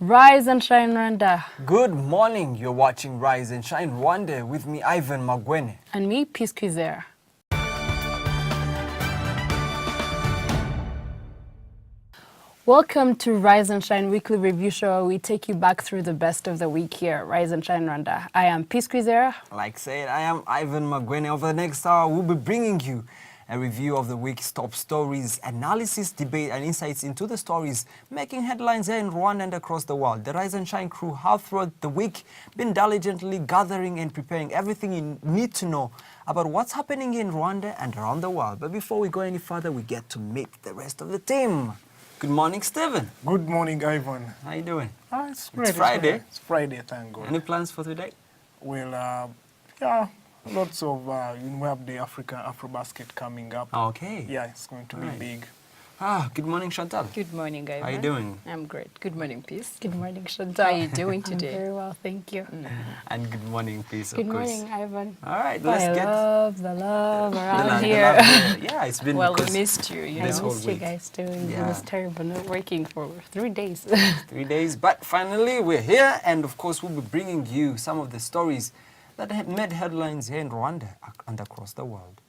Rise and shine, Rwanda. Good morning. You're watching Rise and Shine Rwanda with me, Ivan Magwene. And me, Peace Kwizera. Welcome to Rise and Shine Weekly Review Show, where we take you back through the best of the week here at Rise and Shine Rwanda. I am Peace Kwizera. Like said, I am Ivan Magwene. Over the next hour, we'll be bringing you a review of the week's top stories, analysis, debate, and insights into the stories making headlines here in Rwanda and across the world. The Rise and Shine crew have throughout the week been diligently gathering and preparing everything you need to know about what's happening in Rwanda and around the world. But before we go any further, we get to meet the rest of the team. Good morning, Stephen. Good morning, Ivan. How you doing? It's great. It's Friday. It's Friday, thank God. Any plans for today? Well, yeah, lots of, we have the Afro-Basket coming up. Okay. Yeah, it's going to be big. Good morning, Chantal. Good morning, Ivan. How you doing? I'm great. Good morning, Peace. Good morning, Chantal. How are you doing today? I'm very well, thank you. And good morning, Peace, of Good course. morning, Ivan. All right, let's I get... love the love around the here. love here. Yeah, it's been Well, we because missed you. You I this know. whole missed you week. guys too. It Yeah. was terrible not working for 3 days. 3 days, but finally we're here, and of course we'll be bringing you some of the stories that have made headlines here in Rwanda and across the world.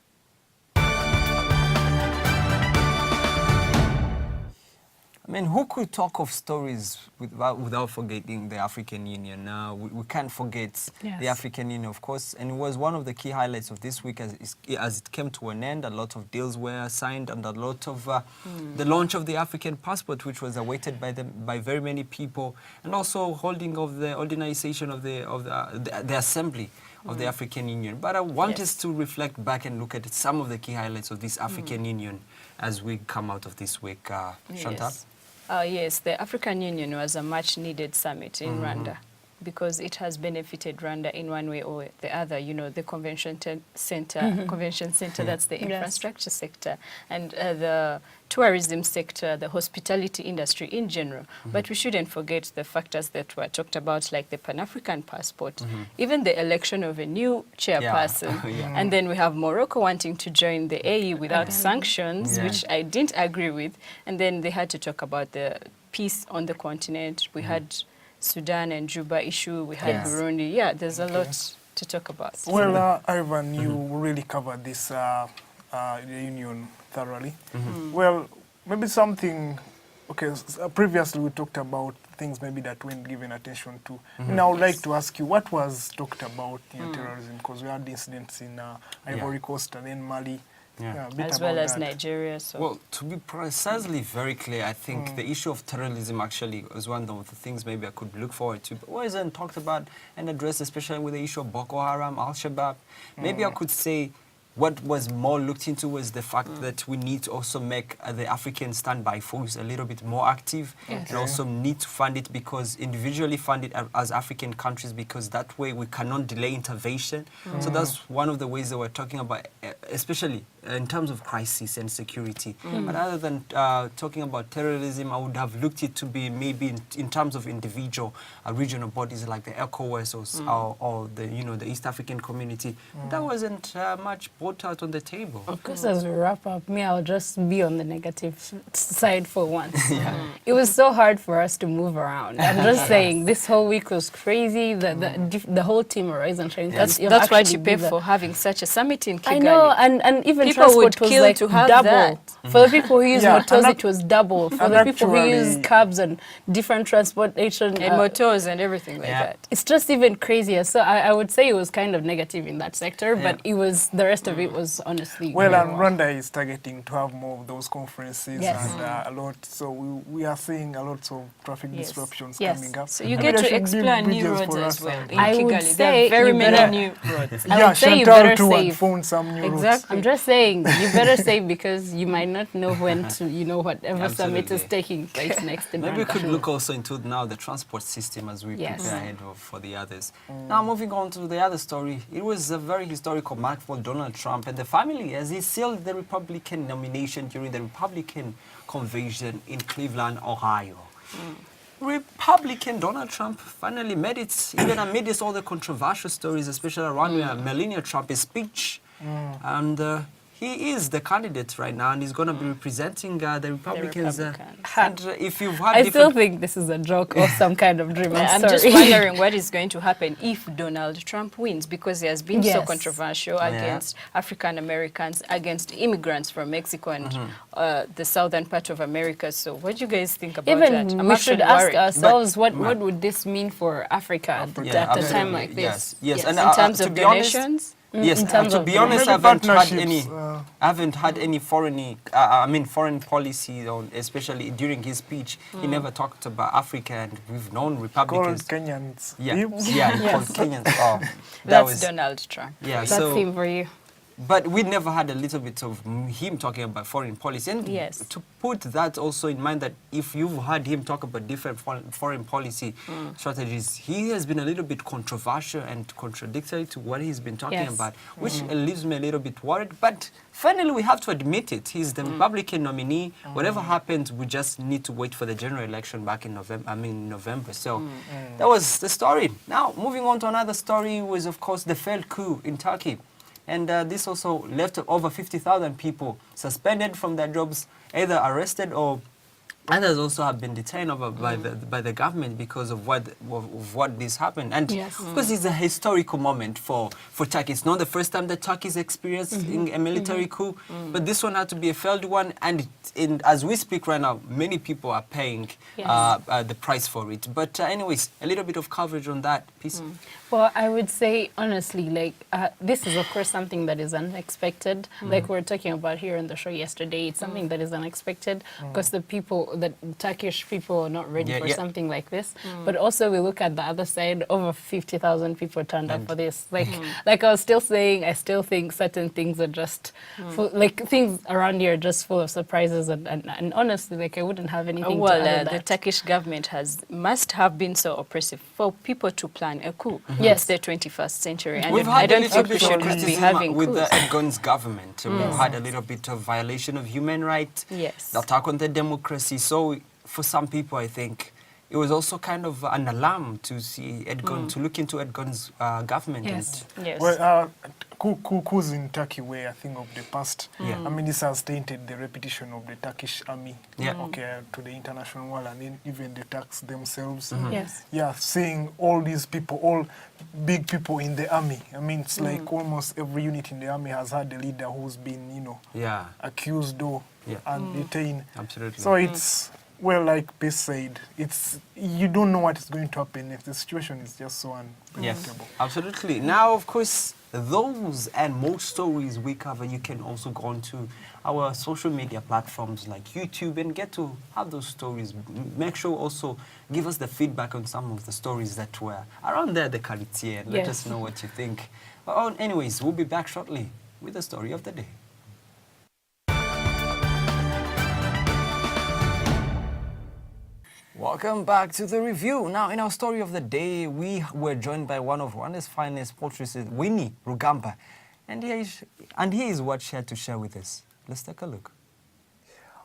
I mean, who could talk of stories without forgetting the African Union? Now, we can't forget the African Union, of course, and it was one of the key highlights of this week as it came to an end. A lot of deals were signed, and a lot of the launch of the African passport, which was awaited by very many people, and also holding of the organization of the assembly of the African Union. But I want us to reflect back and look at some of the key highlights of this African Union as we come out of this week. Chantal? Yes, the African Union was a much-needed summit in Rwanda because it has benefited Rwanda in one way or the other. You know, the convention center, that's the infrastructure sector, and the tourism sector, the hospitality industry in general. But we shouldn't forget the factors that were talked about, like the Pan-African passport, even the election of a new chairperson. And then we have Morocco wanting to join the AU without sanctions, which I didn't agree with. And then they had to talk about the peace on the continent. We had Sudan and Juba issue. We had Burundi. Yeah, there's a lot to talk about. Well, Ivan, you really covered this union thoroughly. Well, maybe something, previously we talked about things maybe that weren't given attention to. Now I would like to ask you, what was talked about in terrorism? Because we had incidents in Ivory Coast and then Mali. As well as Nigeria. So. Well, to be precisely very clear, I think the issue of terrorism actually was one of the things maybe I could look forward to, but wasn't talked about and addressed, especially with the issue of Boko Haram, Al-Shabaab. Maybe I could say what was more looked into was the fact that we need to also make the African standby force a little bit more active, and also need to fund it individually fund it as African countries, because that way we cannot delay intervention. So that's one of the ways that we're talking about, especially in terms of crisis and security. But other than talking about terrorism, I would have looked it to be maybe in terms of individual regional bodies like the ECOWAS or the East African Community. That wasn't much brought out on the table. Of course, as we wrap up, I'll just be on the negative side for once. It was so hard for us to move around. I'm just saying, this whole week was crazy. The whole team of Rise and Shine. That's what you pay for having such a summit in Kigali. I know, and even people would transport was kill like to have double. that. For the people who use motors, it was double. For the people who use cabs and different transportation. And motors and everything like that. It's just even crazier. So I would say it was kind of negative in that sector, but it was, the rest of it was honestly well, Rwanda is targeting to have more of those conferences and a lot. So we are seeing a lot of traffic disruptions coming up. So you get to explore new roads as well in I would Kigali. say There are very many new roads. I would say you better Chantal save. found some new routes. I'm just saying, you better save because you might not know when to, whatever summit is taking place next in Maybe we Rwanda. could look also into now the transport system as we prepare ahead for the others. Now, moving on to the other story, it was a very historical mark for Donald Trump and the family as he sealed the Republican nomination during the Republican convention in Cleveland, Ohio. Republican Donald Trump finally made it, even amidst all the controversial stories, especially around Melania Trump's speech. And he is the candidate right now, and he's going to be representing the Republicans. Republicans. And if you've had I still think this is a joke or some kind of dream. I'm sorry. just wondering what is going to happen if Donald Trump wins, because he has been so Yes. controversial against African Americans, against immigrants from Mexico and the southern part of America. So what do you guys think about that? Even I'm we actually should ask worried. what would this mean for Africa at a time absolutely. like this? Yes. And in terms to of be honest, donations? yes, in terms to of be honest, maybe I haven't had any foreign policy on, especially during his speech. He never talked about Africa, and we've known Republicans. Called Kenyans. Yeah, Peeps. yeah, he called Kenyans. Oh, that That's was Donald Trump. yeah. That's So, him for you. but we never had a little bit of him talking about foreign policy. And Yes. to put that also in mind, that if you've heard him talk about different foreign policy strategies, he has been a little bit controversial and contradictory to what he's been talking Yes. about, which leaves me a little bit worried. But finally, we have to admit it. He's the Republican nominee. Whatever happens, we just need to wait for the general election back in November. So that was the story. Now, moving on to another story was, of course, the failed coup in Turkey. And this also left over 50,000 people suspended from their jobs, either arrested or others also have been detained over by the government because of what this happened. And Yes. of course, it's a historical moment for Turkey. It's not the first time that Turkey is experiencing a military coup, but this one had to be a failed one. And as we speak right now, many people are paying the price for it. But anyways, a little bit of coverage on that piece. Well, I would say, honestly, like, this is, of course, something that is unexpected. Like we were talking about here on the show yesterday, it's something that is unexpected because the Turkish people are not ready for something like this. But also, we look at the other side, over 50,000 people turned up for this. Like I was still saying, I still think certain things are just, full, like, things around here are just full of surprises. And honestly, like, I wouldn't have anything to add on The that. Turkish government must have been so oppressive for people to plan a coup. Yes. It's the 21st century, and We've I had don't a little think we bit of should be criticism having with coups. Erdogan's government. We've had a little bit of violation of human rights, Yes. the attack on the democracy. So for some people, I think it was also kind of an alarm to see Erdogan, to look into Erdogan's government. Yes. Yes. Well, coups in Turkey were a thing of the past. Yeah. I mean, this has tainted the reputation of the Turkish army, Yeah. okay, to the international world, and even the Turks themselves. Yes. Yeah, seeing all these people, all big people in the army. I mean, it's like almost every unit in the army has had a leader who's been, Yeah, accused or and detained. absolutely. So it's, well, like Peace said, you don't know what is going to happen if the situation is just so Yes, unpredictable. absolutely. Now, of course, those and more stories we cover, you can also go on to our social media platforms like YouTube and get to have those stories. Make sure also give us the feedback on some of the stories that were around there, the quartier, and let Yes. us know what you think. But anyways, we'll be back shortly with the story of the day. Welcome back to the review. Now, in our story of the day, we were joined by one of Rwanda's finest poetesses, Winnie Rugamba. And here is what she had to share with us. Let's take a look.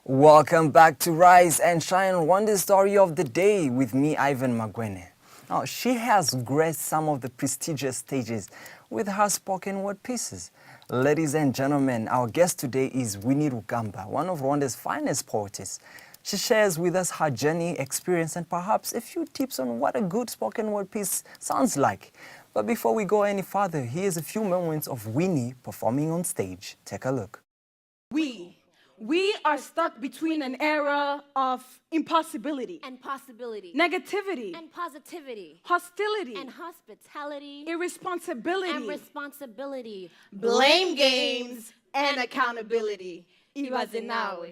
Welcome back to Rise and Shine, Rwanda's story of the day with me, Ivan Magwene. Now, she has graced some of the prestigious stages with her spoken word pieces. Ladies and gentlemen, our guest today is Winnie Rugamba, one of Rwanda's finest poetess. She shares with us her journey, experience, and perhaps a few tips on what a good spoken word piece sounds like. But before we go any further, here's a few moments of Winnie performing on stage. Take a look. We are stuck between an era of impossibility and possibility, negativity and positivity, hostility and hospitality, irresponsibility and responsibility, blame games and accountability. Ibaze nawe.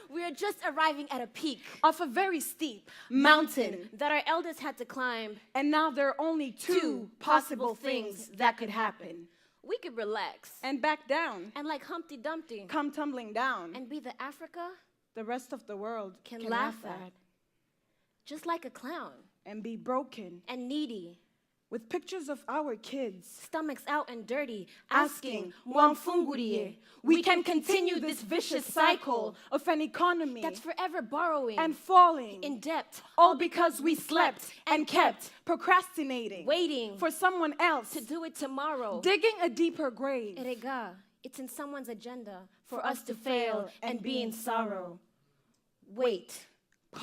We are just arriving at a peak Off a very steep mountain, that our elders had to climb. and now there are only two possible things that could happen. We could relax And back down, and like Humpty Dumpty come tumbling down, and be the Africa the rest of the world can laugh at, just like a clown, and be broken and needy, with pictures of our kids Stomachs out and dirty, asking, "Mwamfungurie?" We can continue this vicious cycle of an economy that's forever borrowing and falling in debt, all because we slept and kept procrastinating, waiting for someone else to do it tomorrow. digging a deeper grave. Erega, it's in someone's agenda for us to fail and be in sorrow. Wait.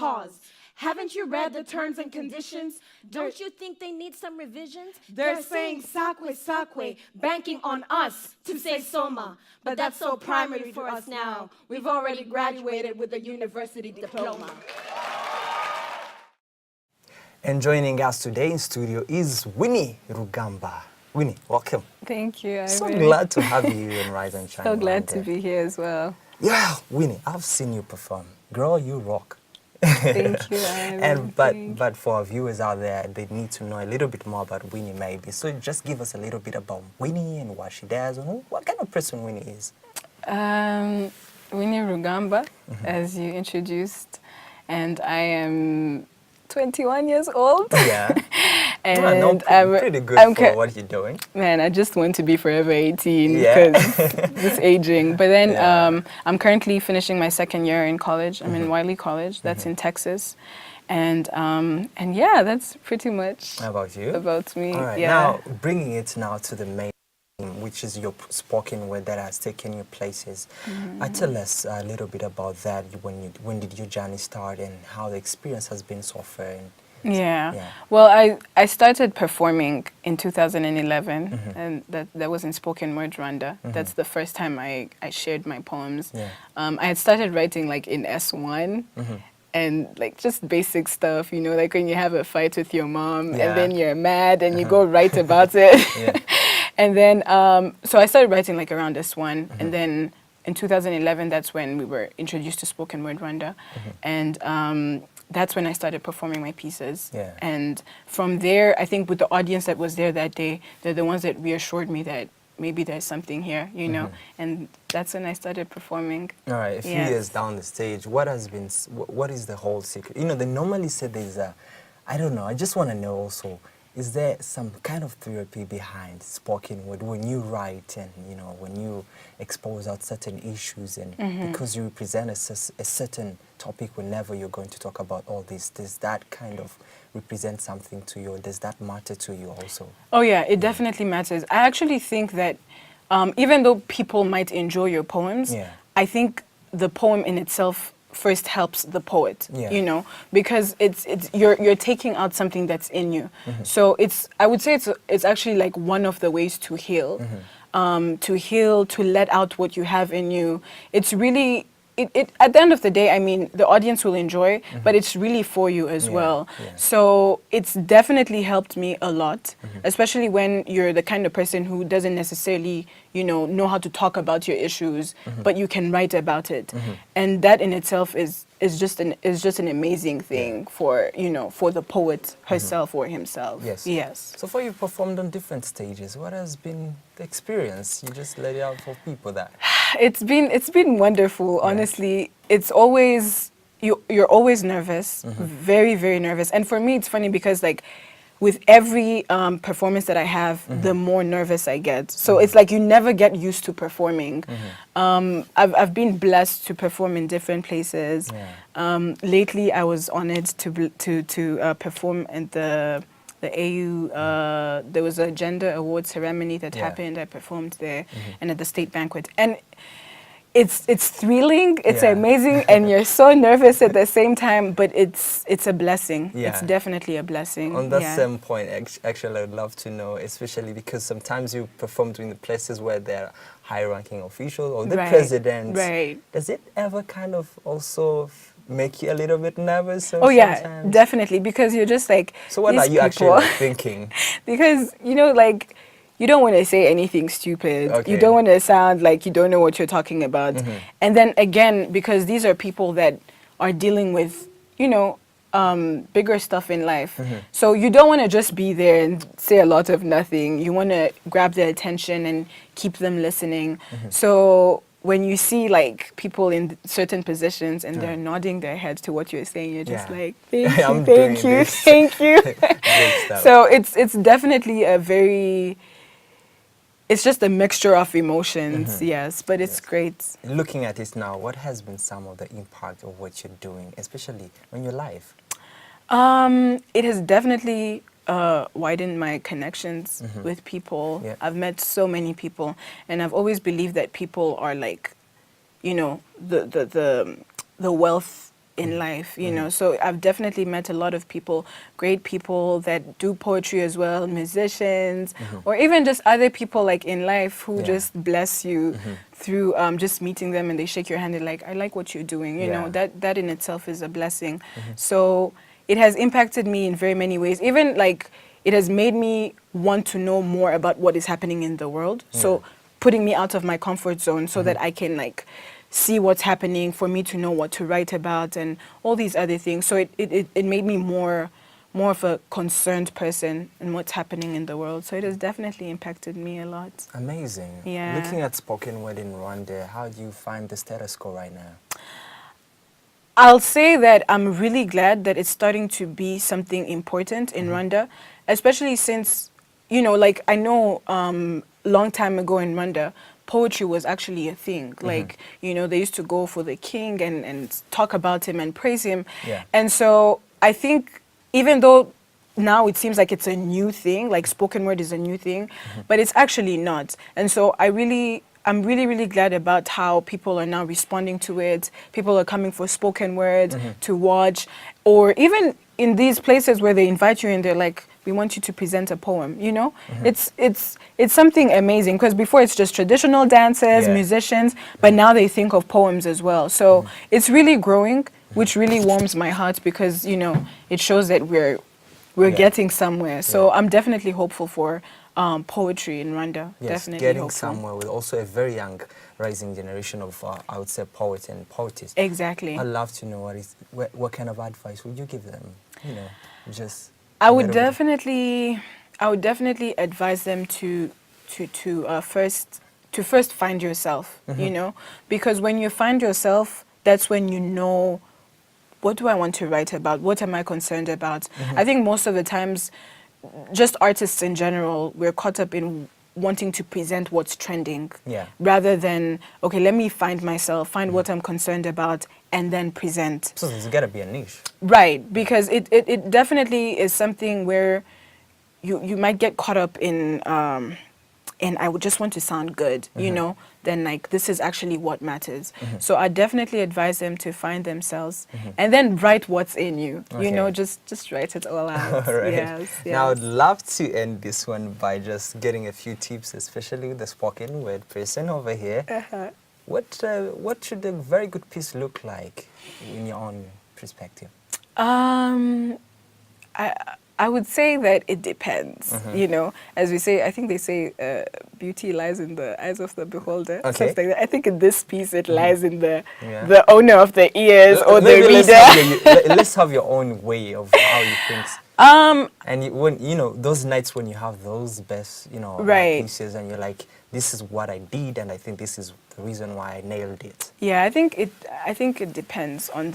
Pause. Haven't you read the terms and conditions? Don't you think they need some revisions? They're saying sakwe sakwe, banking on us to say soma. But that's so primary for us now. We've already graduated with a university diploma. And joining us today in studio is Winnie Rugamba. Winnie, welcome. Thank you. So glad to have you in Rise and Shine. So glad to Rwanda. be here as well. Yeah, Winnie, I've seen you perform. Girl, you rock. Thank you. But for our viewers out there, they need to know a little bit more about Winnie, maybe. So just give us a little bit about Winnie and what she does and what kind of person Winnie is. Winnie Rugamba, as you introduced, and I am 21 years old. Yeah. And well, no, pretty good for what you're doing. Man, I just want to be forever 18 Yeah. because this aging. But then Yeah. I'm currently finishing my second year in college. I'm in Wiley College. That's in Texas. And yeah, that's pretty much How about you? about me. All right. Yeah. Now, bringing it now to the main, which is your spoken word that has taken you places. Tell us a little bit about that. When did your journey start and how the experience has been so far? Yeah. Yeah. Well, I started performing in 2011, and that was in spoken word Rwanda. That's the first time I shared my poems. Yeah. I had started writing like in S1. And like just basic stuff, you know, like when you have a fight with your mom Yeah. and then you're mad and you go write about it. Yeah. And then, so I started writing like around S1. And then in 2011, that's when we were introduced to spoken word Rwanda. And that's when I started performing my pieces. Yeah. And from there, I think with the audience that was there that day, they're the ones that reassured me that maybe there's something here, you know. And that's when I started performing. All right, a few Yes. years down the stage, what is the whole secret? You know, they normally say there's a, I don't know, I just want to know also, is there some kind of therapy behind spoken word when you write and, you know, when you expose out certain issues and because you present a certain topic whenever you're going to talk about all this, does that kind of represent something to you? Or does that matter to you also? Oh yeah, it definitely matters. I actually think that even though people might enjoy your poems, Yeah. I think the poem in itself first helps the poet, Yeah. you know, because you're taking out something that's in you. So I would say it's actually like one of the ways to heal, to let out what you have in you. It's really, at the end of the day, I mean, the audience will enjoy, but it's really for you as Yeah, well. yeah. So it's definitely helped me a lot, especially when you're the kind of person who doesn't necessarily, you know how to talk about your issues, but you can write about it. And that in itself is just an amazing thing for, you know, for the poet herself or himself. Yes. Yes. So far, you performed on different stages. What has been the experience? You just let it out for people that. It's been wonderful, honestly. It's always, you're always nervous, very, very nervous. And for me, it's funny because like with every performance that I have, the more nervous I get. So it's like you never get used to performing. I've been blessed to perform in different places. Yeah. Lately, I was honored to perform at the AU. There was a gender award ceremony that happened. I performed there, and at the state banquet. And it's thrilling, it's Yeah. amazing, and you're so nervous at the same time, but it's a blessing. Yeah. It's definitely a blessing. On that yeah. same point, actually, I'd love to know, especially because sometimes you perform in the places where there are high-ranking officials or the Right, president. right. Does it ever kind of also make you a little bit nervous? Oh yeah, sometimes? definitely, because you're just like, So what these are you actually people- like, thinking? Because, you know, like, you don't want to say anything stupid. Okay. You don't want to sound like you don't know what you're talking about. And then again, because these are people that are dealing with, you know, bigger stuff in life. So you don't want to just be there and say a lot of nothing. You want to grab their attention and keep them listening. So when you see like people in certain positions and they're nodding their heads to what you're saying, you're just like, thank you, I'm thank doing you, this. thank you. Great stuff. So it's definitely it's just a mixture of emotions, yes, but it's great. Looking at it now, what has been some of the impact of what you're doing, especially on your life? It has definitely widened my connections with people. Yeah. I've met so many people, and I've always believed that people are like, you know, the wealth in life, you know. So I've definitely met a lot of people, great people that do poetry as well, musicians, or even just other people like in life who just bless you through just meeting them, and they shake your hand and like, I like what you're doing, you know. That in itself is a blessing. So it has impacted me in very many ways. Even like it has made me want to know more about what is happening in the world. So putting me out of my comfort zone so that I can like see what's happening, for me to know what to write about and all these other things. So it made me more of a concerned person in what's happening in the world. So it has definitely impacted me a lot. Amazing. Yeah. Looking at spoken word in Rwanda, how do you find the status quo right now? I'll say that I'm really glad that it's starting to be something important in Rwanda, especially since, you know, like I know long time ago in Rwanda, poetry was actually a thing. Like, you know, they used to go for the king and talk about him and praise him. Yeah. And so I think even though now it seems like it's a new thing, like spoken word is a new thing, but it's actually not. And so I'm really, really glad about how people are now responding to it. People are coming for spoken word to watch, or even in these places where they invite you and they're like, we want you to present a poem, you know? It's something amazing, because before it's just traditional dancers, musicians, but now they think of poems as well. So it's really growing, which really warms my heart, because, you know, it shows that we're getting somewhere. So I'm definitely hopeful for poetry in Rwanda. Yes, Definitely getting hopeful. somewhere with also a very young rising generation of, I would say, poets and poetess. Exactly. I'd love to know what kind of advice would you give them? You know, just. I would definitely advise them to first find yourself, you know, because when you find yourself, that's when you know, what do I want to write about? What am I concerned about? I think most of the times, just artists in general, we're caught up in wanting to present what's trending, rather than, okay, let me find myself, find what I'm concerned about, and then present. So there's got to be a niche. Right, because it definitely is something where you might get caught up in, and I would just want to sound good, you know, then like this is actually what matters. So I definitely advise them to find themselves and then write what's in you, you know, just write it all out. All right. Yes. Now I'd love to end this one by just getting a few tips, especially with the spoken word person over here. What should a very good piece look like in your own perspective? I would say that it depends, you know. As we say, I think they say beauty lies in the eyes of the beholder. Okay. Something like that. I think in this piece it lies in the owner of the ears or the reader. Let's have your own way of how you think. And when you know those nights when you have those best, you know, pieces, and you're like, this is what I did, and I think this is the reason why I nailed it. Yeah, I think it depends on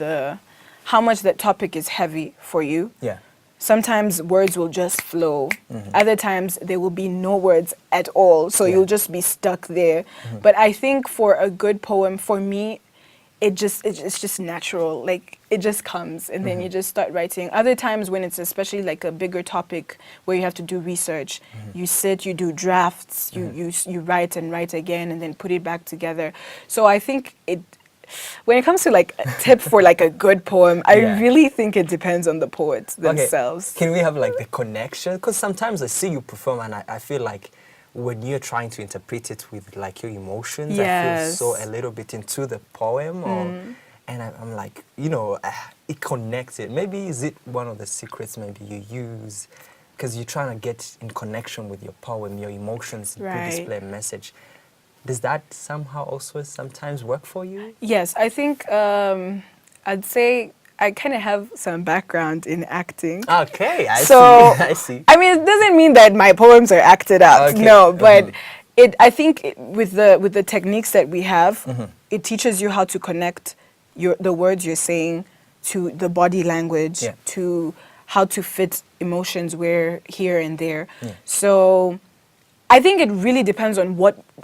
how much that topic is heavy for you. Yeah. Sometimes words will just flow. Other times there will be no words at all, so you'll just be stuck there. But I think for a good poem, for me, it's just natural. Like it just comes, and then you just start writing. Other times when it's especially like a bigger topic where you have to do research, you sit, you do drafts, you write and write again, and then put it back together. So I think when it comes to like a tip for like a good poem, I really think it depends on the poets themselves. Okay. Can we have like the connection? Because sometimes I see you perform and I feel like when you're trying to interpret it with like your emotions, I feel so a little bit into the poem, and I'm like, you know, it connected. Maybe is it one of the secrets maybe you use? Because you're trying to get in connection with your poem, your emotions, to display a message. Does that somehow also sometimes work for you? Yes, I think I'd say I kind of have some background in acting. Okay, I see. I see. I mean, it doesn't mean that my poems are acted out, no, but I think with the techniques that we have, it teaches you how to connect the words you're saying to the body language, to how to fit emotions where here and there. So I think it really depends on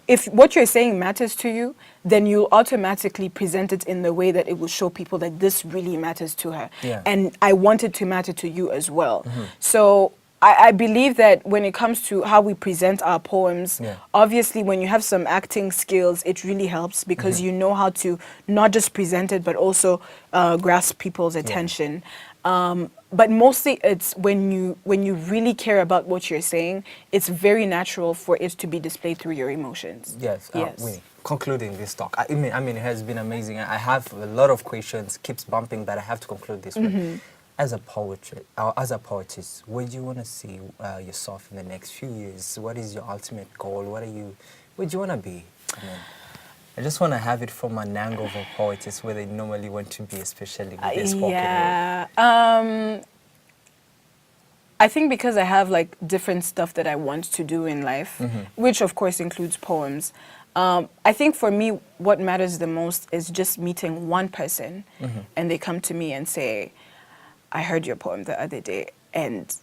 if what you're saying matters to you, then you'll automatically present it in the way that it will show people that this really matters to her. And I want it to matter to you as well. So I believe that when it comes to how we present our poems, obviously when you have some acting skills, it really helps because you know how to not just present it, but also grasp people's attention. But mostly it's when you really care about what you're saying, it's very natural for it to be displayed through your emotions. Yes. Winnie, concluding this talk, I mean, it has been amazing. I have a lot of questions, keeps bumping, but I have to conclude this one. As a poetess, where do you want to see yourself in the next few years? What is your ultimate goal? Where do you want to be? I mean, I just want to have it from an angle of a poetess where they normally want to be, especially with their spoken word. I think because I have like different stuff that I want to do in life, which of course includes poems. I think for me, what matters the most is just meeting one person and they come to me and say, I heard your poem the other day and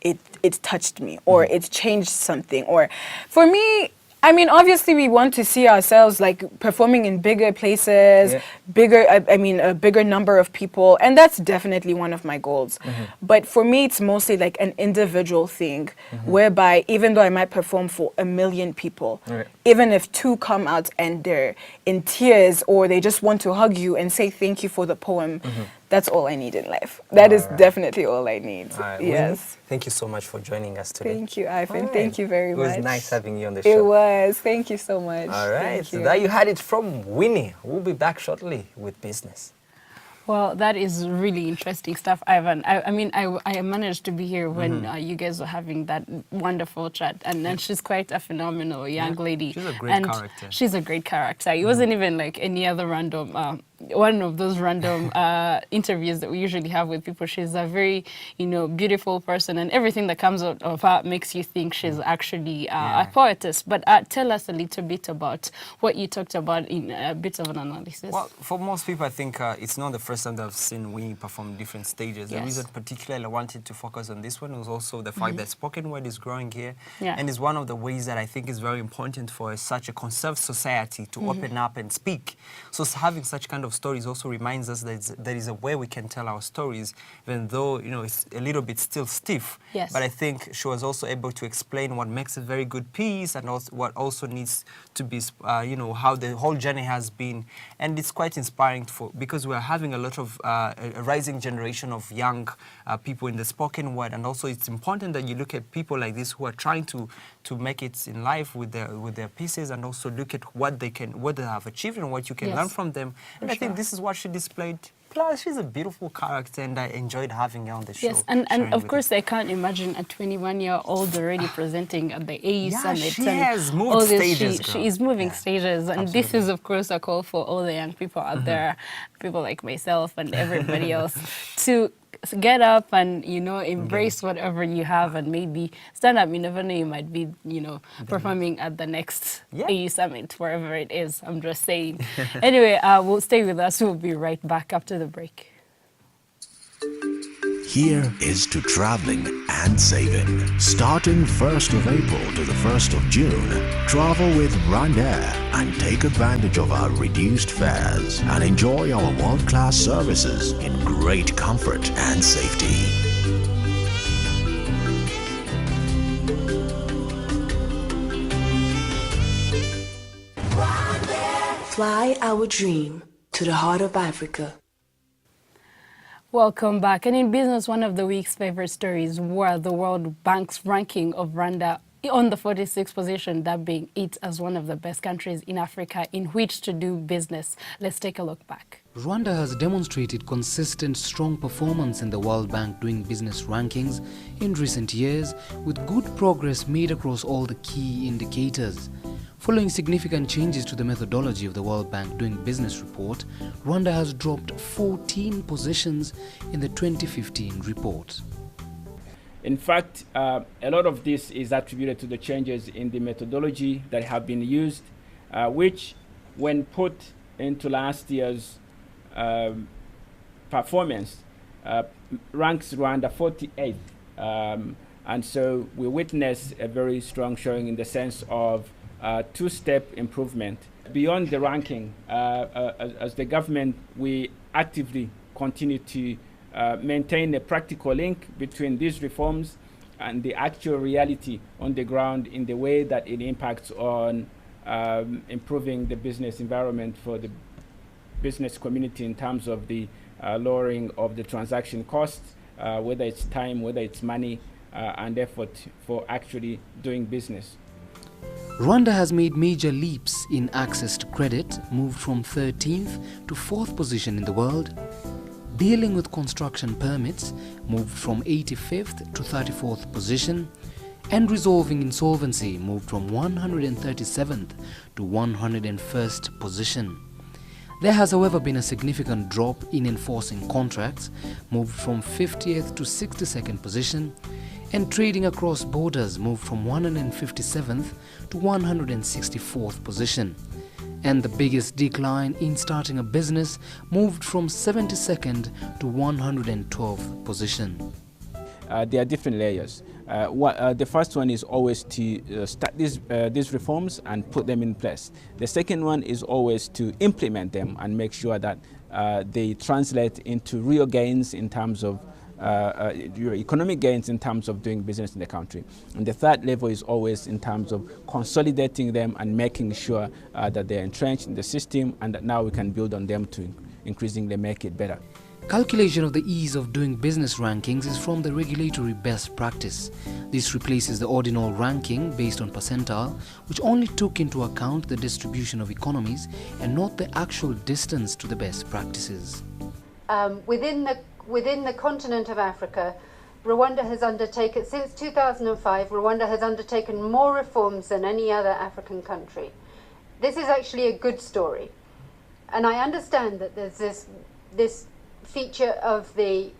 it touched me or it changed something. Or for me, I mean, obviously we want to see ourselves like performing in bigger places, a bigger number of people. And that's definitely one of my goals. But for me, it's mostly like an individual thing whereby even though I might perform for 1 million people, even if 2 come out and they're in tears or they just want to hug you and say thank you for the poem, that's all I need in life. That is definitely all I need. Yes. Winnie, thank you so much for joining us today. Thank you, Ivan. Thank you very much. It was nice having you on the show. It was. Thank you so much. All right. Thank So you. there you had it from Winnie. We'll be back shortly with business. Well, that is really interesting stuff, Ivan. I managed to be here when you guys were having that wonderful chat, and then she's quite a phenomenal young lady. She's a great character. She's a great character. It wasn't even like any other random, one of those random interviews that we usually have with people. She's a very, beautiful person, and everything that comes out of her makes you think she's actually a poetess. But tell us a little bit about what you talked about in a bit of an analysis. Well, for most people, I think it's not the first time that I've seen Winnie perform different stages. The reason particularly I wanted to focus on this one was also the fact that spoken word is growing here. And is one of the ways that I think is very important for such a conserved society to open up and speak. So having such kind of stories also reminds us that there is a way we can tell our stories, even though, it's a little bit still stiff. But I think she was also able to explain what makes a very good piece and also what also needs to be, how the whole journey has been. And it's quite inspiring because we're having a lot of a rising generation of young people in the spoken word, and also it's important that you look at people like this who are trying to make it in life with their pieces, and also look at what they have achieved and what you can learn from them. And I think this is what she displayed. Plus, she's a beautiful character, and I enjoyed having her on the show. Yes, and of course, I can't imagine a 21-year-old already presenting at the AU Summit. She has moved stages. She is moving stages, and this is, of course, a call for all the young people out there, people like myself and everybody else, to get up and, embrace whatever you have and maybe stand up. You never know, you might be, performing at the next AU Summit, wherever it is. I'm just saying. Anyway, we'll stay with us. We'll be right back after the break. Here is to traveling and saving. Starting 1st of April to the 1st of June, travel with Rwanda and take advantage of our reduced fares and enjoy our world-class services in great comfort and safety. Fly our dream to the heart of Africa. Welcome back. And in business, one of the week's favorite stories were the World Bank's ranking of Rwanda on the 46th position, that being it as one of the best countries in Africa in which to do business. Let's take a look back. Rwanda has demonstrated consistent, strong performance in the World Bank Doing Business rankings in recent years, with good progress made across all the key indicators. Following significant changes to the methodology of the World Bank Doing Business report, Rwanda has dropped 14 positions in the 2015 report. In fact, a lot of this is attributed to the changes in the methodology that have been used, which, when put into last year's performance, ranks Rwanda 48th. And so we witness a very strong showing in the sense of two-step improvement. Beyond the ranking, as the government, we actively continue to maintain a practical link between these reforms and the actual reality on the ground in the way that it impacts on improving the business environment for the business community in terms of the lowering of the transaction costs, whether it's time, whether it's money, and effort for actually doing business. Rwanda has made major leaps in access to credit, moved from 13th to 4th position in the world. Dealing with construction permits, moved from 85th to 34th position. And resolving insolvency, moved from 137th to 101st position. There has, however, been a significant drop in enforcing contracts, moved from 50th to 62nd position, and trading across borders moved from 157th to 164th position. And the biggest decline in starting a business moved from 72nd to 112th position. There are different layers. The first one is always to start these reforms and put them in place. The second one is always to implement them and make sure that they translate into real gains in terms of your economic gains in terms of doing business in the country. And the third level is always in terms of consolidating them and making sure that they're entrenched in the system and that now we can build on them to increasingly make it better. Calculation of the ease of doing business rankings is from the regulatory best practice. This replaces the ordinal ranking based on percentile, which only took into account the distribution of economies and not the actual distance to the best practices. Within the continent of Africa, Rwanda has undertaken, since 2005, Rwanda has undertaken more reforms than any other African country. This is actually a good story. And I understand that there's this feature of the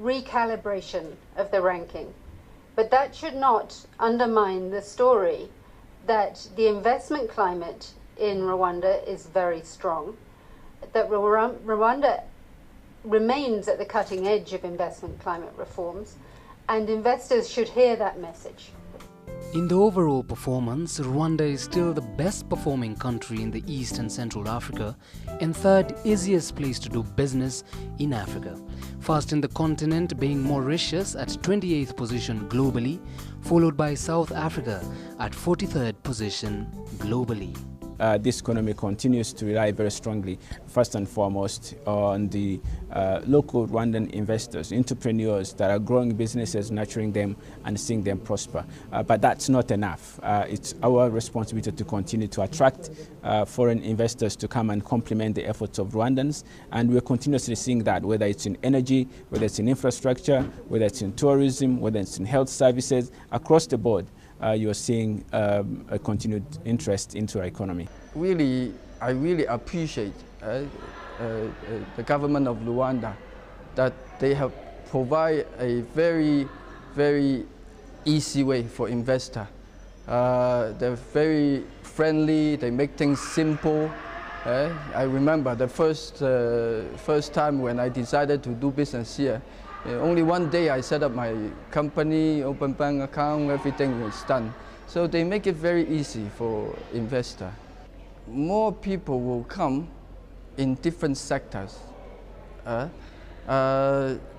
recalibration of the ranking. But that should not undermine the story that the investment climate in Rwanda is very strong, that Rwanda remains at the cutting edge of investment climate reforms, and investors should hear that message. In the overall performance, Rwanda is still the best performing country in the East and Central Africa and third easiest place to do business in Africa. First in the continent being Mauritius at 28th position globally, followed by South Africa at 43rd position globally. This economy continues to rely very strongly, first and foremost, on the local Rwandan investors, entrepreneurs that are growing businesses, nurturing them and seeing them prosper. But that's not enough. It's our responsibility to continue to attract foreign investors to come and complement the efforts of Rwandans. And we're continuously seeing that, whether it's in energy, whether it's in infrastructure, whether it's in tourism, whether it's in health services, across the board. You're seeing a continued interest into our economy. I really appreciate the government of Rwanda that they have provided a very, very easy way for investor. They're very friendly, they make things simple. I remember the first time when I decided to do business here, only one day I set up my company, open bank account, everything was done. So they make it very easy for investor. More people will come in different sectors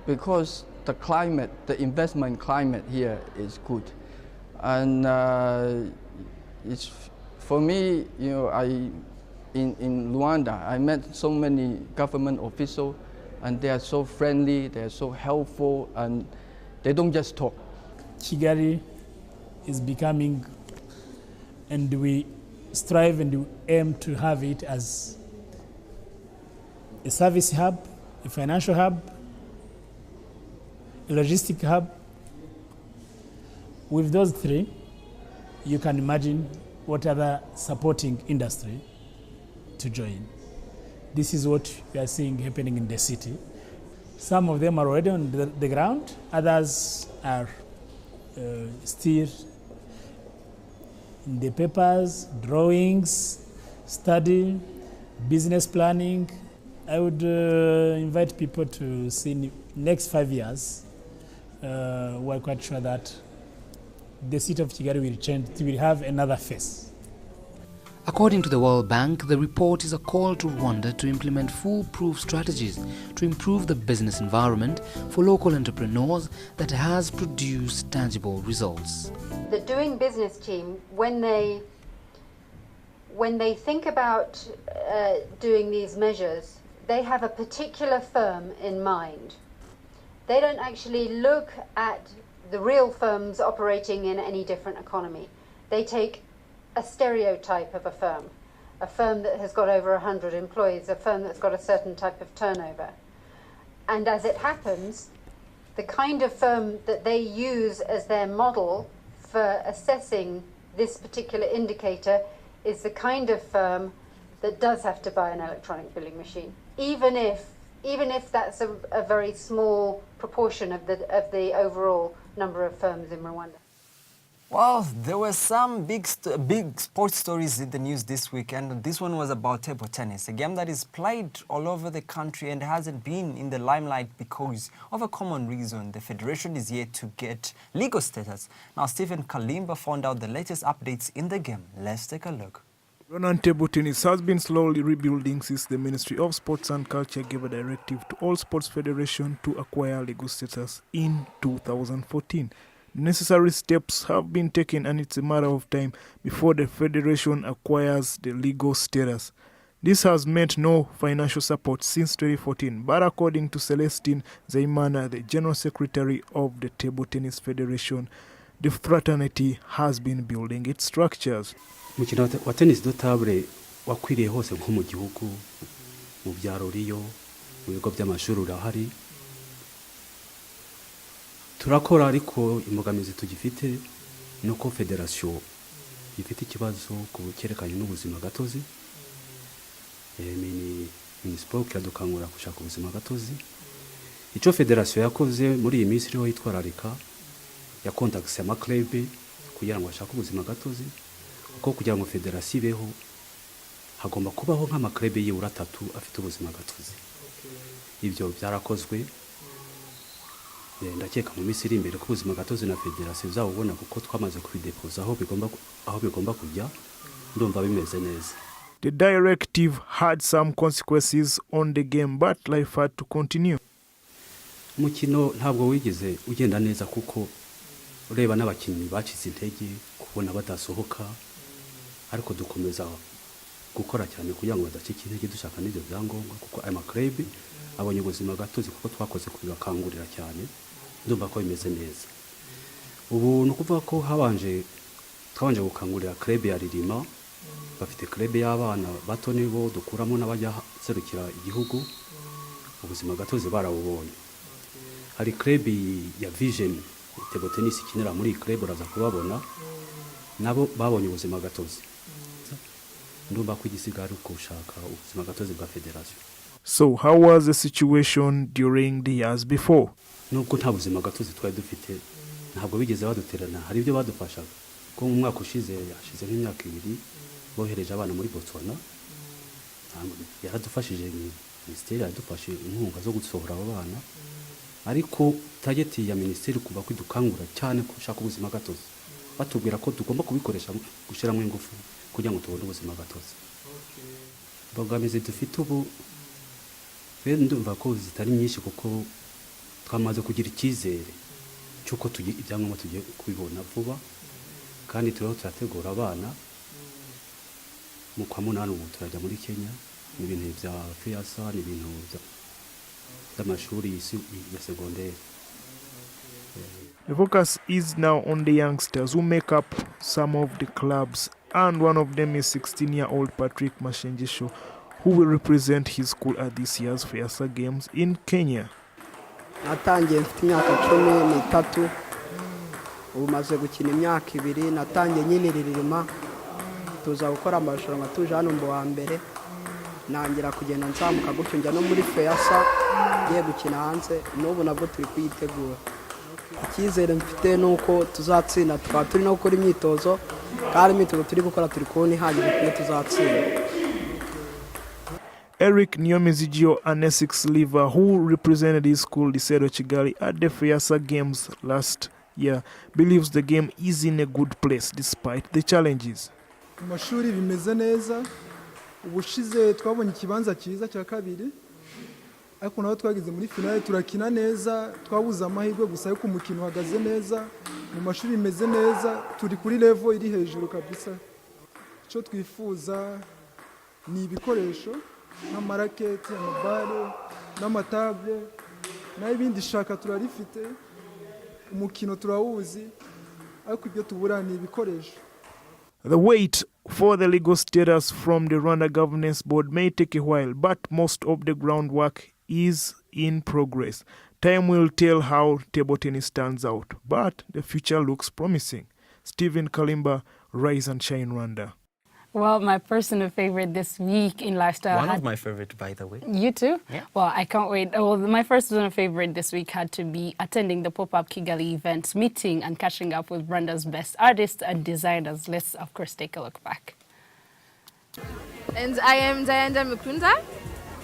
because the climate, the investment climate here is good. And it's, for me, in Rwanda, I met so many government officials, and they are so friendly, they are so helpful, and they don't just talk. Kigali is becoming, and we strive and we aim to have it as a service hub, a financial hub, a logistic hub. With those three, you can imagine what other supporting industry to join. This is what we are seeing happening in the city. Some of them are already on the ground, others are still in the papers, drawings, study, business planning. I would invite people to see in the next 5 years. We're quite sure that the city of Kigali will change, it will have another face. According to the World Bank, the report is a call to Rwanda to implement foolproof strategies to improve the business environment for local entrepreneurs that has produced tangible results. The doing business team, when they think about doing these measures, they have a particular firm in mind. They don't actually look at the real firms operating in any different economy. They take a stereotype of a firm that has got over 100 employees, a firm that's got a certain type of turnover. And as it happens, the kind of firm that they use as their model for assessing this particular indicator is the kind of firm that does have to buy an electronic billing machine, even if that's a very small proportion of the overall number of firms in Rwanda. Well, there were some big sports stories in the news this week, and this one was about table tennis, a game that is played all over the country and hasn't been in the limelight because of a common reason. The federation is yet to get legal status. Now, Stephen Kalimba found out the latest updates in the game. Let's take a look. Rwandan table tennis has been slowly rebuilding since the Ministry of Sports and Culture gave a directive to all sports federations to acquire legal status in 2014. Necessary steps have been taken, and it's a matter of time before the federation acquires the legal status. This has meant no financial support since 2014, but according to Celestine Zaimana, the General Secretary of the Table Tennis Federation, the fraternity has been building its structures. Umukino wa tennis do table wakwiriye hose nko mu gihugu, mu byaro riyo, mu bigo by'amashuri urahari. Turakora ariko imbogamizi tugifite nuko federation ifite ikibazo ku cyerekanye n'ubuzima gatozi. Minispoc yadukangura gushaka ubuzima gatozi. Icyo federation yakoze muri iyi minsi iriho yitwararika ya contacts ama club kugira ngo bashake ubuzima gatozi. Uko kugira ngo federation ibeho hagomba kubaho nk'ama club y'ibura 3 afite ubuzima gatozi. Ibyo byarakozwe. Ndakeka mu minsi iri imbere ko ubuzima gatozi na federation zabubona kuko twamaze kubidepoza aho bigomba kujya, ndumva bimeze neza. The directive had some consequences on the game, but life had to continue. Umukino ntabwo wigeze ugenda neza kuko ureba n'abakinnyi bacize intege kubona badasohoka, ariko dukomeza gukora cyane kugira ngo badacika intege dushaka n'ibyo byangombwa kuko aya club abonye ubuzima gatozi kuko twakoze kubakangurira cyane, ndumva ko bimeze neza. Ubu nukuvuga ko twabanje gukangurira club ya Ririma, bafite club y'abana bato nibo dukuramo n'abajya serukira igihugu, ubuzima gatozi barabubonye. Hari club ya Vision table tennis ikinira muri club uraza kubabona nabo babonye ubuzima gatozi. Ndumva ko igisigara uko ushaka ubuzima gatozi bwa federation. So how was the situation during the years before? Nubwo nta buzima gatozi twari dufite, ntabwo bigeze baduterana, hari ibyo badufashaga. Ko mu mwaka ushize yashize nk'imyaka 2 bohereje abana muri Botswana. Yaradufashije ministeri yadufashe inkunga zo gusohora abo bana. Ariko target ya ministeri kuba kwidukangura cyane kushaka ubuzima gatozi. Batubwira ko tugomba kubikoresha gushiramo ingufu kugira ngo tubone ubuzima gatozi. Bogamize dufite ubu ndumva ko zitari nyinshi kuko twamaze kugira icyizere cyuko ibyangombwa tugiye kubibona vuba, kandi turategura abana mu kwa munani ubu turajya muri Kenya n'ibintu bya FIASA n'ibintu by'amashuri ya secondaire. The focus is now on the youngsters who make up some of the clubs, and one of them is 16-year-old Patrick Mashengisho, who will represent his school at this year's FIASA Games in Kenya. Natangiye mfite imyaka 13, ubu maze gukina imyaka 2. Natangiye nyine Ririma, tuza gukora amarushanwa tuje hano mu wa mbere, nangira kugenda nzamuka gutyo njya no muri feyasa ngiye gukina hanze n'ubu nabwo turi kuyitegura icyizere mfite ni uko tuzatsinda tukaba turi no gukora imyitozo kandi imyitozo turi gukora turi kubona ihagije kuko tuzatsinda. Eric Nyomizigio, an Essex liver who represented his school Lycée Kigali at the Feyasa Games last year, believes the game is in a good place despite the challenges. Amashuri bimeze neza, ubushize twabonye ikibanza cyiza cya kabiri, ariko naho twageze muri finale turakina neza, twabuze amahirwe gusa yuko umukino uhagaze neza, mu mashuri bimeze neza, turi kuri level iri hejuru kabisa. Icyo twifuza ni ibikoresho n'amaraketi, amabare, n'amatable, n'ibindi shaka turarifite, umukino turawuzi, ariko ibyo tubura ni ibikoresho. The wait for the legal status from the Rwanda Governance Board may take a while, but most of the groundwork is in progress. Time will tell how table tennis stands out, but the future looks promising. Stephen Kalimba, Rise and Shine Rwanda. Well, my personal favorite this week in lifestyle. One of my favorite, by the way. You too? Yeah. Well, I can't wait. Well, my personal favorite this week had to be attending the pop-up Kigali event, meeting and catching up with Rwanda's best artists and designers. Let's, of course, take a look back. And I am Diana Mukunda.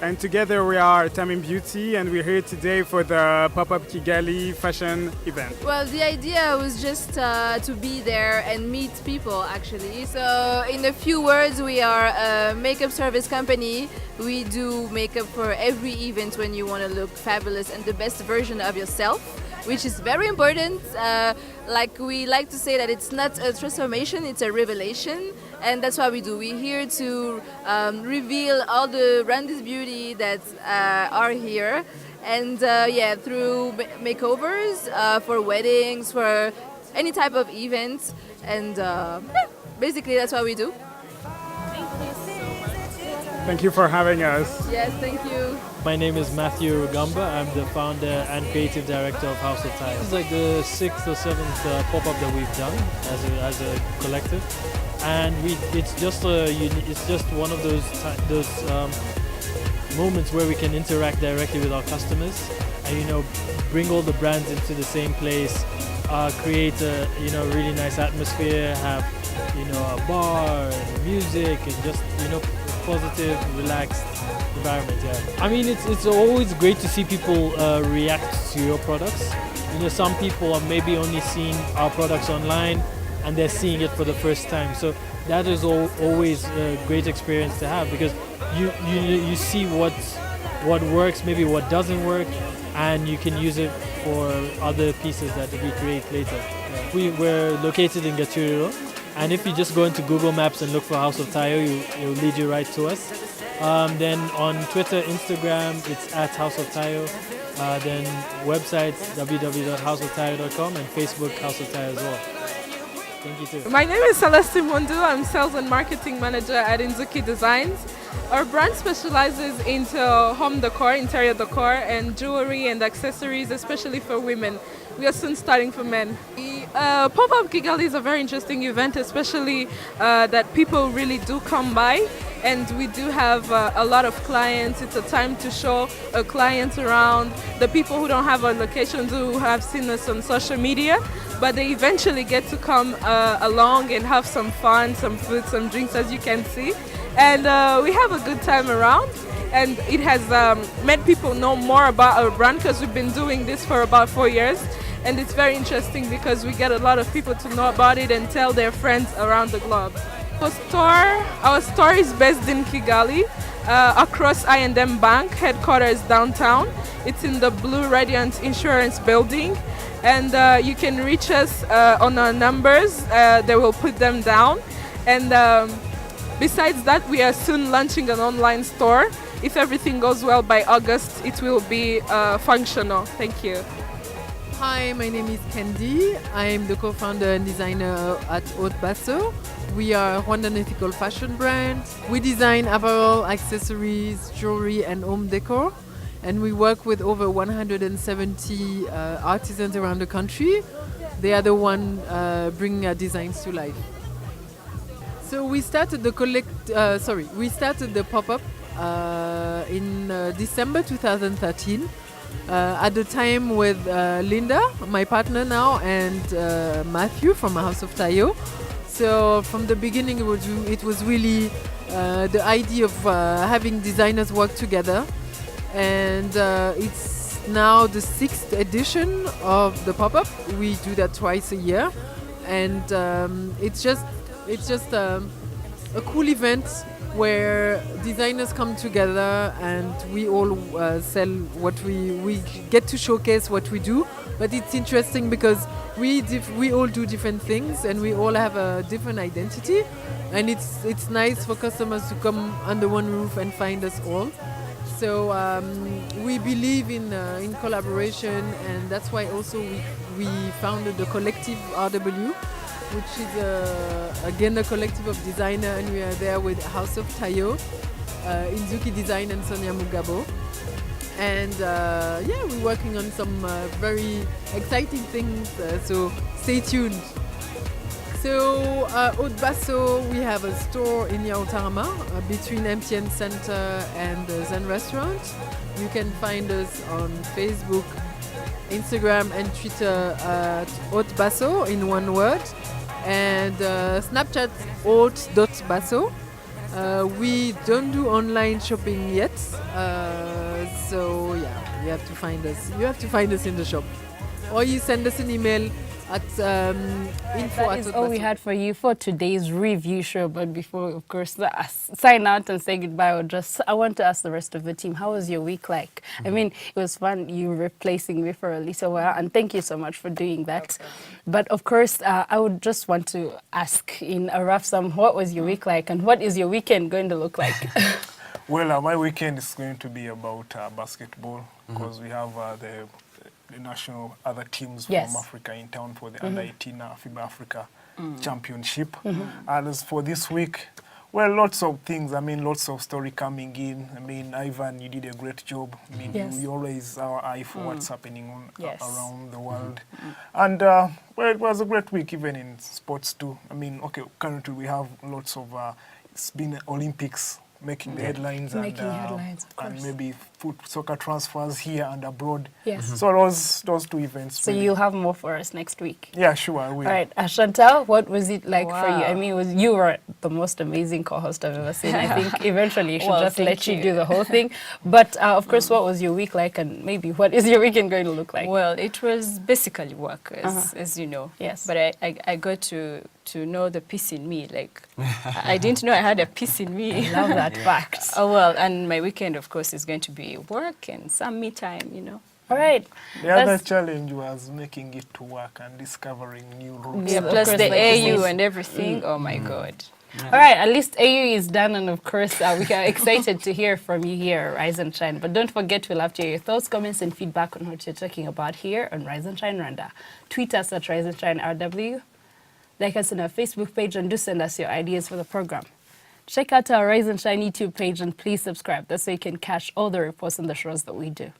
And together we are Tamin Beauty, and we're here today for the pop-up Kigali fashion event. Well, the idea was just to be there and meet people, actually. So in a few words, we are a makeup service company. We do makeup for every event when you want to look fabulous and the best version of yourself, which is very important. Like we like to say that it's not a transformation, it's a revelation. And that's what we do. We're here to reveal all the Rwanda's beauty that are here. And yeah, through makeovers, for weddings, for any type of events. And basically that's what we do. Thank you for having us. Yes, thank you. My name is Matthew Rugamba. I'm the founder and creative director of House of Tile. It's like the 6th or 7th pop-up that we've done as a collective, and it's just one of those moments where we can interact directly with our customers, and bring all the brands into the same place, create a really nice atmosphere, have a bar and music and just positive, relaxed environment. Yeah, I mean it's always great to see people react to your products. Some people have maybe only seen our products online and they're seeing it for the first time. So that is always a great experience to have, because you see what works, maybe what doesn't work, and you can use it for other pieces that we create later. Yeah. We're located in Gaturiro, and if you just go into Google Maps and look for House of Tayo, it'll lead you right to us. Then on Twitter, Instagram, it's at House of Tayo. Then websites, www.houseoftayo.com, and Facebook, House of Tayo as well. Thank you too. My name is Celeste Mundu. I'm Sales and Marketing Manager at Inzuki Designs. Our brand specializes into home decor, interior decor, and jewelry and accessories, especially for women. We are soon starting for men. Pop-up Kigali is a very interesting event, especially that people really do come by. And we do have a lot of clients. It's a time to show clients around. The people who don't have a location do have seen us on social media, but they eventually get to come along and have some fun, some food, some drinks, as you can see. And we have a good time around. And it has made people know more about our brand, because we've been doing this for about 4 years. And it's very interesting because we get a lot of people to know about it and tell their friends around the globe. Our store is based in Kigali, across I&M Bank, headquarters downtown. It's in the Blue Radiant Insurance building. And you can reach us on our numbers. They will put them down. And besides that, we are soon launching an online store. If everything goes well by August, it will be functional. Thank you. Hi, my name is Candy. I'm the co-founder and designer at Haute Basso. We are a Rwandan ethical fashion brand. We design apparel, accessories, jewelry, and home decor. And we work with over 170 artisans around the country. They are the one bringing our designs to life. So we started the pop-up in December 2013. At the time with Linda, my partner now, and Matthew from House of Tayo. So from the beginning, it was really the idea of having designers work together, and it's now the 6th edition of the pop-up. We do that twice a year, and it's just a cool event where designers come together and we all sell what we get to showcase what we do. But it's interesting because we all do different things and we all have a different identity, and it's nice for customers to come under one roof and find us all. So we believe in collaboration, and that's why also we founded the collective RW, which is again a collective of designer, and we are there with House of Tayo, Inzuki Design and Sonia Mugabo. And yeah, we're working on some very exciting things, so stay tuned. So Haute Basso, we have a store in Yaotarama between MTN Center and Zen Restaurant. You can find us on Facebook, Instagram and Twitter at Haute Basso in one word, and Snapchat haute.basso. We don't do online shopping yet, so yeah, you have to find us. You have to find us in the shop, or you send us an email at info. That is all we had for you for today's review show. But before, of course, sign out and say goodbye, I want to ask the rest of the team, how was your week like? I mean, it was fun you replacing me for a little while, and thank you so much for doing that. But of course, I would just want to ask in a rough sum, what was your week like, and what is your weekend going to look like? Well, my weekend is going to be about basketball, because we have the national other teams from Africa in town for the under-18 FIBA Africa Championship. And as for this week, well, lots of things. I mean, lots of story coming in. I mean, Ivan, you did a great job. I mean, you always our eye for what's happening around the world. And, well, it was a great week, even in sports too. I mean, okay, currently we have lots of, it's been Olympics making the headlines, and maybe soccer transfers here and abroad. So those two events. So you'll have more for us next week. Yeah, sure, I will. All right, Chantal, what was it like for you? I mean, you were the most amazing co-host I've ever seen. I think eventually you should just let you do the whole thing. But of course, what was your week like, and maybe what is your weekend going to look like? Well, it was basically work, as you know. Yes. But I got to know the piece in me. Like, I didn't know I had a piece in me. I love that fact. Oh, well, and my weekend, of course, is going to be work and some me time, you know. All right. The other challenge was making it to work and discovering new routes. Yeah, plus the AU and everything. Oh, my God. All right, at least AU is done, and of course, we are excited to hear from you here at Rise and Shine. But don't forget, we'll love to hear your thoughts, comments, and feedback on what you're talking about here on Rise and Shine Rwanda. Tweet us at Rise and Shine RW. Like us on our Facebook page, and do send us your ideas for the program. Check out our Rise and Shine YouTube page, and please subscribe. That's so you can catch all the reports on the shows that we do.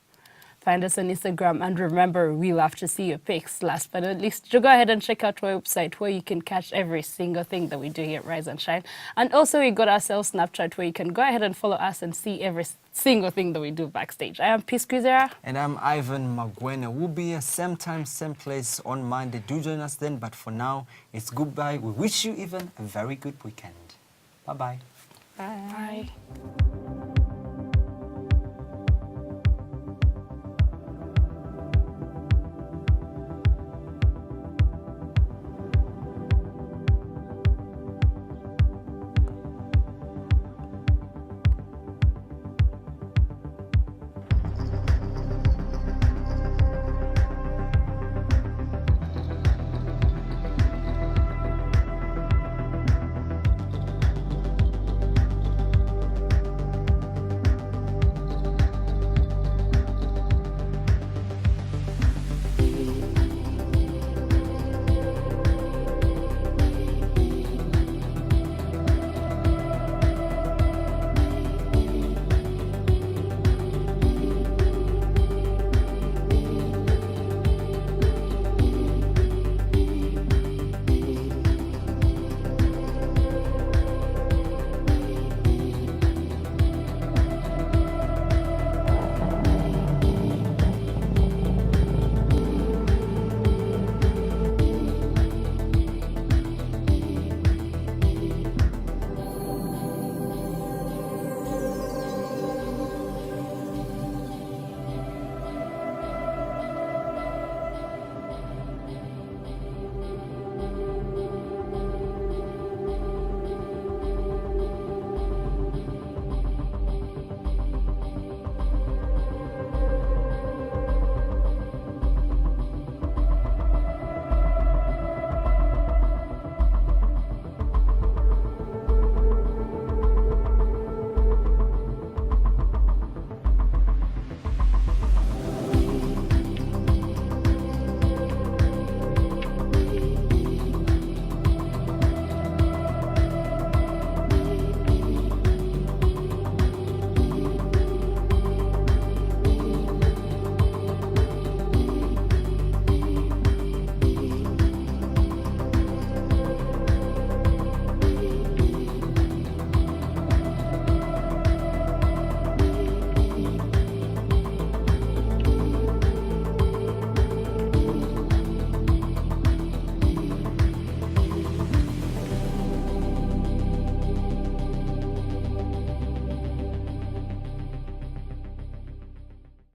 Find us on Instagram, and remember, we love to see your pics. Last but not least, go ahead and check out our website where you can catch every single thing that we do here at Rise and Shine. And also, we got ourselves Snapchat where you can go ahead and follow us and see every single thing that we do backstage. I am Peace Kwizera. And I'm Ivan Magwene. We'll be here same time, same place on Monday. Do join us then. But for now, it's goodbye. We wish you even a very good weekend. Bye-bye. Bye.